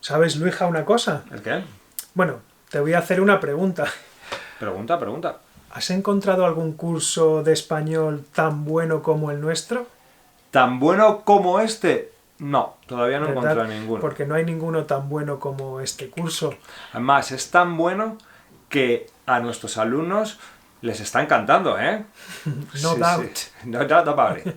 ¿Sabes, Luija, una cosa? ¿El qué? Bueno, te voy a hacer una pregunta. Pregunta. ¿Has encontrado algún curso de español tan bueno como el nuestro? ¿Tan bueno como este? No, todavía no he ¿Verdad? encontrado ninguno. Porque no hay ninguno tan bueno como este curso. Además, es tan bueno que a nuestros alumnos les está encantando, ¿eh? No doubt. Sí. No doubt about it.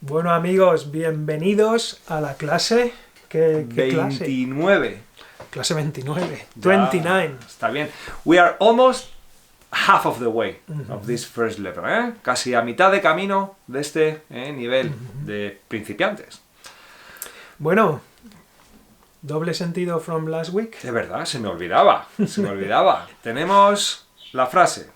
Bueno, amigos, bienvenidos a la clase. ¿Qué clase? 29. Clase 29. Ya, 29. está bien. We are almost half of the way of this first level, ¿eh? Casi a mitad de camino de este nivel de principiantes. Bueno, doble sentido from last week. De verdad, se me olvidaba. Tenemos la frase.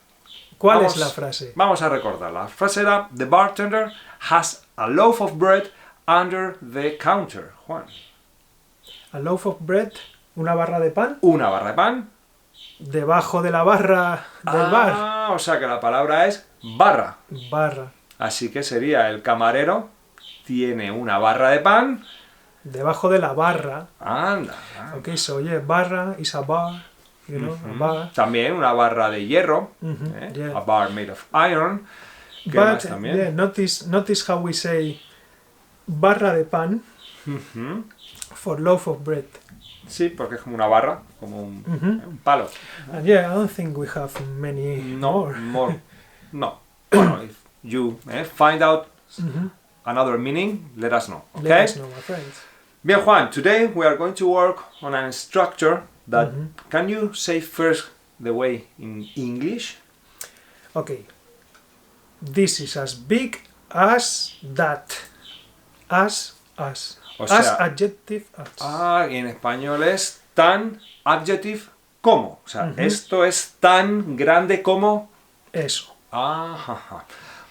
¿Cuál es la frase? Vamos a recordarla. La frase era: The bartender has a loaf of bread under the counter. Juan. A loaf of bread, una barra de pan, Una barra de pan. debajo de la barra del bar. O sea que la palabra es barra. Barra. Así que sería: el camarero tiene una barra de pan. Debajo de la barra. Anda. Ok, so yeah, barra is a bar, you know, a bar. También una barra de hierro. Yeah. A bar made of iron. ¿Qué But más también? yeah, notice how we say barra de pan for loaf of bread. Sí, porque es como una barra, como un palo. And yeah, I don't think we have many more. No. Bueno, if you find out another meaning, let us know. Okay? Let us know, my friends. Bien, Juan, today we are going to work on a structure that, can you say first the way in English? Okay. This is as big as that. As. O As sea, adjective as. Y en español es tan adjective como. O sea, esto es tan grande como. Eso. Ajá.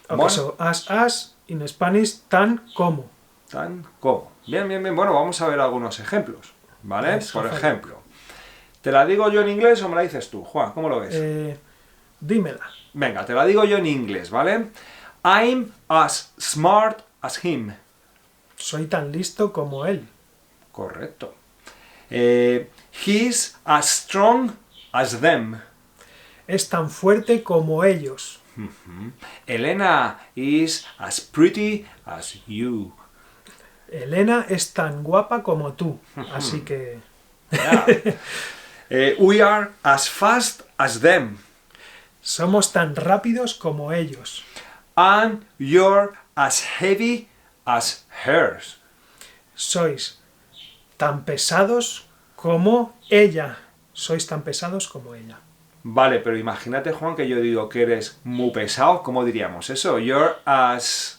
Okay, Bueno, so as in Spanish, tan como. tan como. Bien. Bueno, vamos a ver algunos ejemplos. ¿Vale? Yes, Por ojalá. ejemplo, ¿te la digo yo en inglés o me la dices tú, Juan? ¿Cómo lo ves? Dímela. Venga, te la digo yo en inglés, ¿vale? I'm as smart as him. Soy tan listo como él. Correcto. He's as strong as them. Es tan fuerte como ellos. Elena is as pretty as you. Elena es tan guapa como tú. Así que... Yeah. We are as fast as them. Somos tan rápidos como ellos. And you're as heavy as hers. Sois tan pesados como ella. Sois tan pesados como ella. Vale, pero imagínate, Juan, que yo digo que eres muy pesado. ¿Cómo diríamos eso? You're as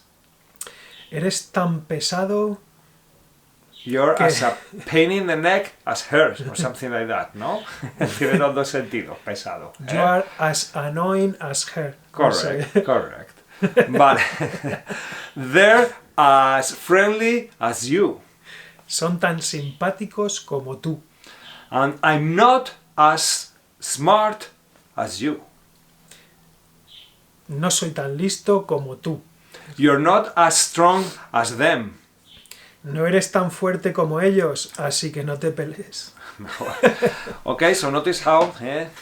Eres tan pesado... a pain in the neck as hers, or something like that, ¿no? Tiene los dos sentidos, pesado. You are as annoying as her. Correct. Vale. They're as friendly as you. Son tan simpáticos como tú. And I'm not as smart as you. No soy tan listo como tú. You're not as strong as them. No eres tan fuerte como ellos, así que no te pelees. Ok, so notice how,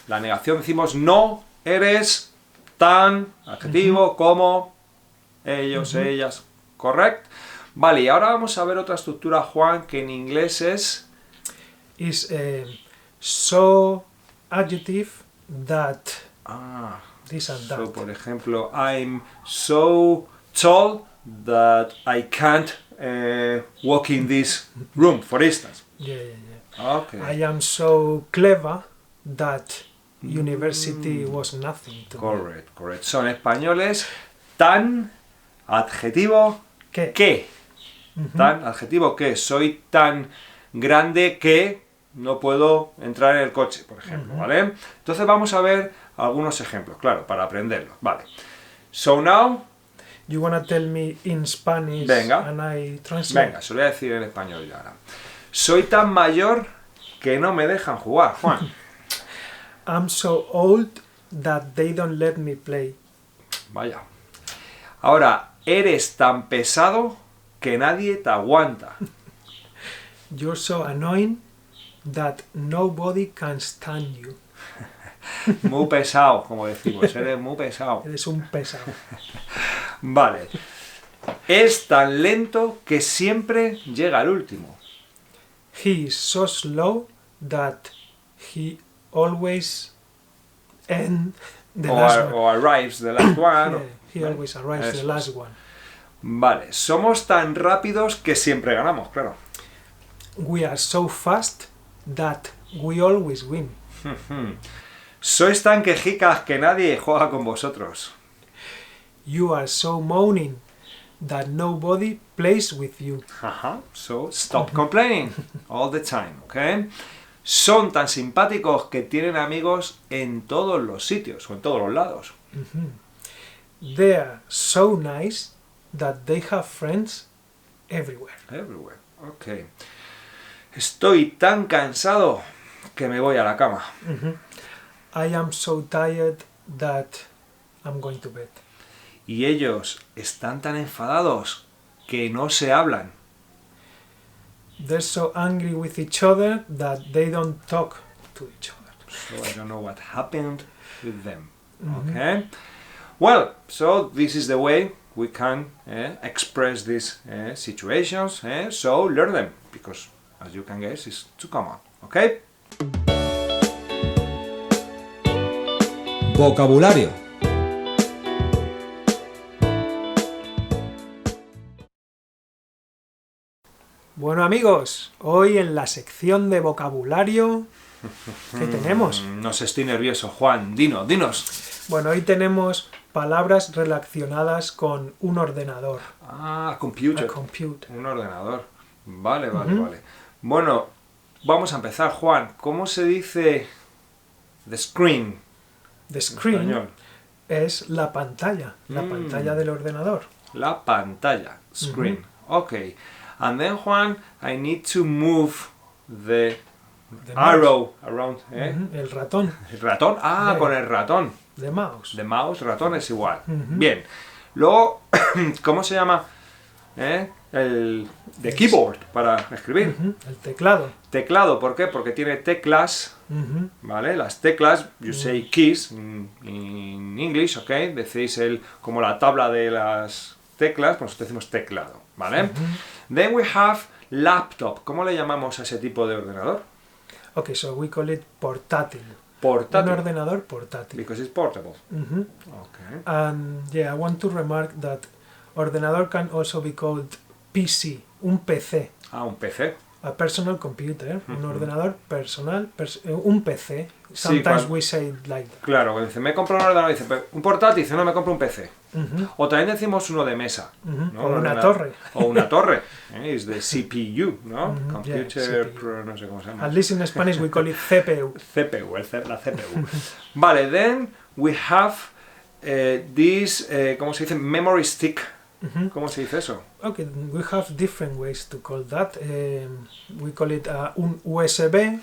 la negación decimos no eres tan, adjetivo, como ellos, ellas, correct. Vale, y ahora vamos a ver otra estructura, Juan, que en inglés es... Is so adjective that. This and that. So, por ejemplo, I'm so tall that I can't walk in this room, for instance. Yeah. Okay. I am so clever that university was nothing to me. Correct. So, en español es tan, adjetivo, ¿Qué? que. Tan, adjetivo que. Soy tan grande que no puedo entrar en el coche, por ejemplo, ¿vale? Entonces vamos a ver algunos ejemplos, claro, para aprenderlos, ¿vale? So now... You wanna tell me in Spanish Venga. and I translate? Venga, se lo voy a decir en español ya ahora. Soy tan mayor que no me dejan jugar, Juan. I'm so old that they don't let me play. Vaya. Ahora, eres tan pesado que nadie te aguanta. You're so annoying that nobody can stand you. Muy pesado, como decimos, eres muy pesado. Eres un pesado. Vale. Es tan lento que siempre llega al último. He is so slow that he always ends the last one. O arrives the last one. Yeah, he always arrives the last one. Vale, somos tan rápidos que siempre ganamos, claro. We are so fast that we always win. Sois tan quejicas que nadie juega con vosotros. You are so moaning that nobody plays with you. So stop complaining all the time, okay? Son tan simpáticos que tienen amigos en todos los sitios o en todos los lados. They are so nice that they have friends everywhere. Everywhere, okay. Estoy tan cansado que me voy a la cama. I am so tired that I'm going to bed. Y ellos están tan enfadados que no se hablan. They're so angry with each other that they don't talk to each other. So I don't know what happened with them. Okay? Well, so this is the way we can express these situations. So learn them, because as you can guess, it's too common. Okay? Vocabulario. Bueno amigos, hoy en la sección de vocabulario, ¿qué tenemos? No sé, estoy nervioso, Juan. Dinos. Bueno, hoy tenemos palabras relacionadas con un ordenador. Computer. A computer. Un ordenador. Vale. Bueno, vamos a empezar, Juan. ¿Cómo se dice the screen? The screen Español. es la pantalla del ordenador. La pantalla, screen. Okay. And then, Juan, I need to move the arrow around. El ratón. ¿El ratón? Con el ratón. The mouse. The mouse, ratón es igual. Bien. Luego, ¿cómo se llama? The keyboard para escribir. El teclado. Teclado, ¿por qué? Porque tiene teclas, ¿vale? Las teclas, you say keys in English, ¿ok? Decís como la tabla de las teclas, pues decimos teclado, ¿vale? Then we have laptop. ¿Cómo le llamamos a ese tipo de ordenador? Okay, so we call it portátil. Portátil. Un ordenador portátil. Because it's portable. Okay. And yeah, I want to remark that ordenador can also be called PC, un PC. Un PC. A personal computer, un ordenador personal, un PC. Sí, Sometimes we say it like that. Claro, cuando dice, me compro un ordenador, dice, un portátil, dice, no, me compro un PC. O también decimos uno de mesa. ¿no? O una torre. O una torre. Es de CPU, ¿no? Computer, CPU. no sé cómo se llama. At least in Spanish we call it CPU. CPU, la CPU. Vale, then we have this, ¿cómo se dice? Memory stick. ¿Cómo se dice eso? Okay, we have different ways to call that. We call it un USB,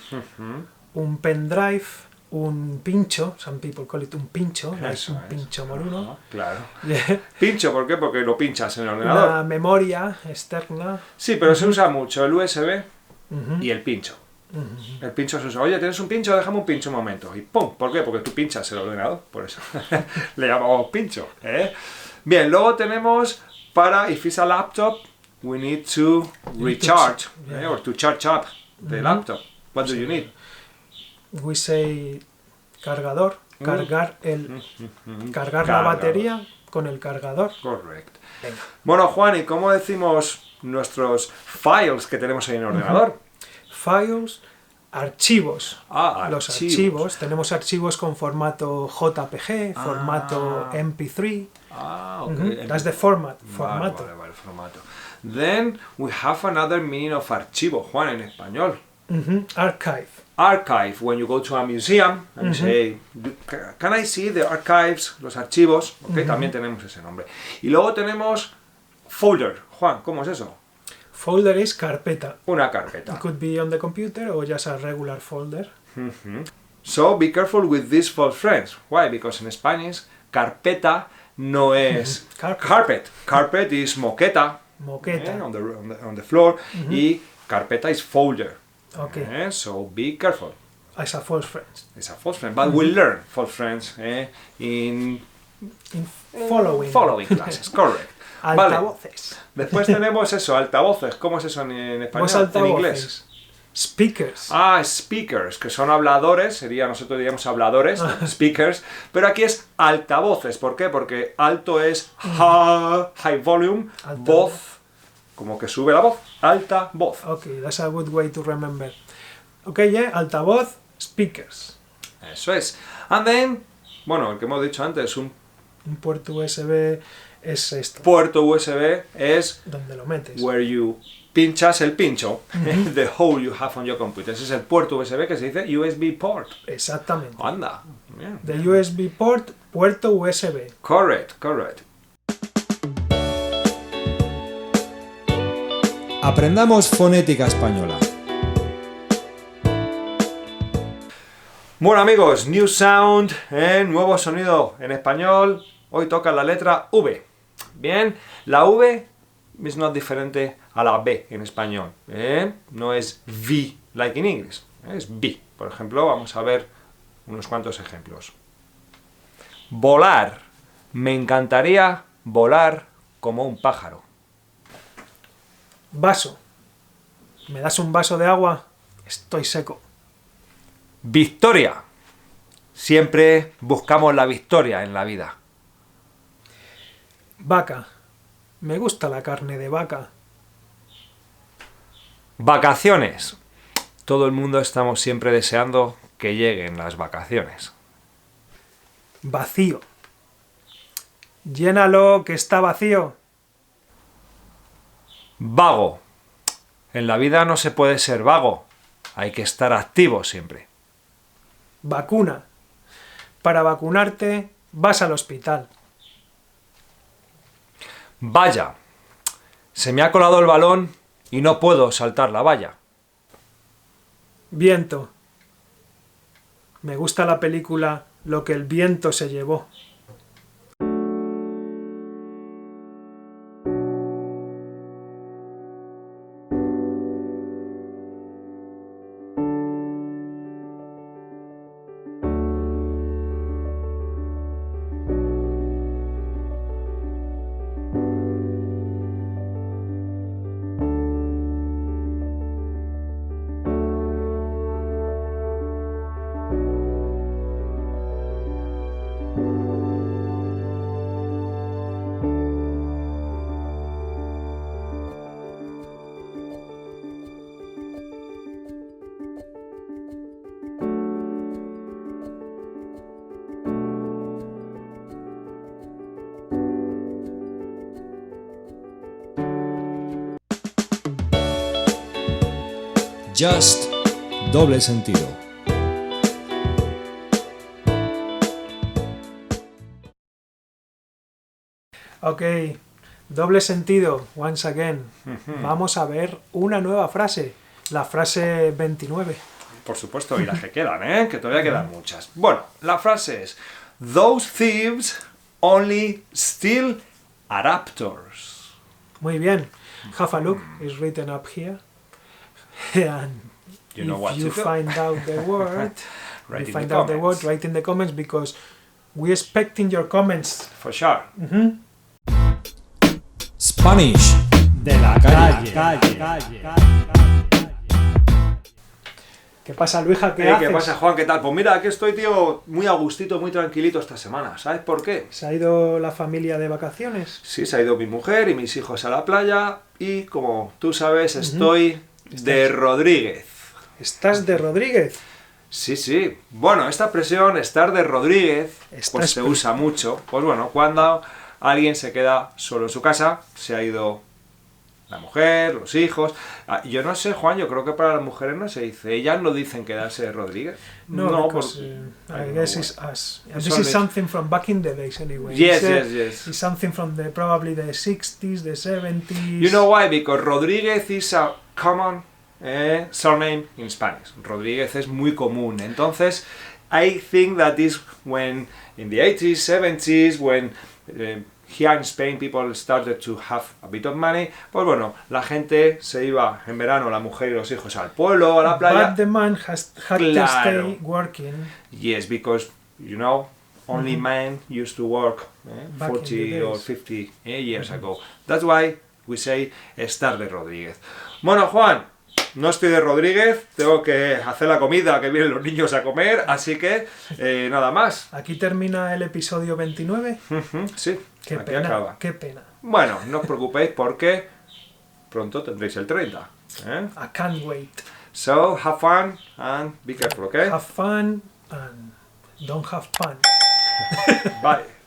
un pendrive, un pincho. Some people call it un pincho, like un pincho moruno. Claro. Yeah. ¿Pincho por qué? Porque lo pinchas en el ordenador. Una memoria externa. Sí, pero se usa mucho el USB y el pincho. El pincho se usa, oye, ¿tienes un pincho? Déjame un pincho un momento. Y ¡pum! ¿Por qué? Porque tú pinchas el ordenador, por eso. Le llamamos pincho. Bien, luego tenemos para, if it's a laptop, we need to recharge, or to charge up the laptop. What do you need? We say cargador, cargar la batería con el cargador. Correct. Bueno, Juan, ¿y cómo decimos nuestros files que tenemos ahí en el ordenador? Files, archivos. Los archivos. archivos. Tenemos archivos con formato JPG, formato MP3. Okay. That's the formato. Vale, formato. Then we have another meaning of archivo, Juan, en español. Archive. Archive, when you go to a museum and say, can I see the archives, los archivos? Okay, también tenemos ese nombre. Y luego tenemos folder. Juan, ¿cómo es eso? Folder es carpeta. Una carpeta. It could be on the computer or just a regular folder. So be careful with these false friends. Why? Because in Spanish, carpeta no es carpet. Carpet is moqueta. Moqueta. On the floor. Y carpeta is folder. Okay. So be careful. As a false friend. It's a false friend. But we'll learn false friends in Following classes. Correct. altavoces. Vale. Después tenemos eso, altavoces. ¿Cómo es eso en español? En inglés. Speakers. Speakers, que son habladores, nosotros diríamos habladores, speakers, pero aquí es altavoces. ¿Por qué? Porque alto es high volume, voz, como que sube la voz, alta voz. Okay, that's a good way to remember. Okay, yeah, altavoz, speakers. Eso es. And then, bueno, el que hemos dicho antes, un puerto USB es esto. Puerto USB es donde lo metes. Where you pinchas el pincho. The hole you have on your computer. Ese es el puerto USB que se dice USB port. Exactamente. Anda. Bien, The USB port, puerto USB. Correct. Aprendamos fonética española. Bueno amigos, new sound, nuevo sonido en español. Hoy toca la letra V. Bien, la V es no diferente a la B en español. No es V like in English, es B. Por ejemplo, vamos a ver unos cuantos ejemplos. Volar. Me encantaría volar como un pájaro. Vaso. ¿Me das un vaso de agua? Estoy seco. Victoria. Siempre buscamos la victoria en la vida. Vaca. Me gusta la carne de vaca. Vacaciones. Todo el mundo estamos siempre deseando que lleguen las vacaciones. Vacío. Llénalo, que está vacío. Vago. En la vida no se puede ser vago. Hay que estar activo siempre. Vacuna. Para vacunarte, vas al hospital. Valla. Se me ha colado el balón y no puedo saltar la valla. Viento. Me gusta la película Lo que el viento se llevó. Just, doble sentido. Ok, doble sentido, once again. Vamos a ver una nueva frase, la frase 29. Por supuesto, y las que quedan, que todavía quedan muchas. Bueno, la frase es: Those thieves only steal adapters. Muy bien. Have a look, it's written up here. And You know what if you to do. find out the word, Write you in find the out the word, comments. write in the comments, because we're expecting your comments. For sure. Spanish. De la calle. ¿Qué pasa, Luija? ¿Qué haces? ¿Qué pasa, Juan? ¿Qué tal? Pues mira, aquí estoy, tío, muy a gustito, muy tranquilito esta semana. ¿Sabes por qué? ¿Se ha ido la familia de vacaciones? Sí, se ha ido mi mujer y mis hijos a la playa y, como tú sabes, estoy de Rodríguez. ¿Estás de Rodríguez? Sí. Bueno, esta expresión, estar de Rodríguez, Estás pues se usa mucho. Pues bueno, cuando alguien se queda solo en su casa, se ha ido la mujer, los hijos. Yo no sé, Juan, yo creo que para las mujeres no se dice. Ellas no dicen quedarse de Rodríguez. No, because I guess it's us. And this is something from back in the days anyway. Yes. It's something from probably the 60s, the 70s. You know why? Because Rodríguez is a common surname in Spanish. Rodríguez es muy común. Entonces, I think that is when, in the 80s, 70s, when here in Spain people started to have a bit of money. Pues bueno, la gente se iba en verano, la mujer y los hijos, al pueblo, a la playa. But the man had to stay working. Yes, because, you know, only men used to work Back in 40 the or days. 50 years ago. That's why we say estar de Rodríguez. Bueno, Juan, no estoy de Rodríguez, tengo que hacer la comida, que vienen los niños a comer, así que nada más. Aquí termina el episodio 29. Sí, Qué aquí pena, acaba. qué pena. Bueno, no os preocupéis porque pronto tendréis el 30. I can't wait. So, have fun and be careful, okay? Have fun and don't have fun. Bye.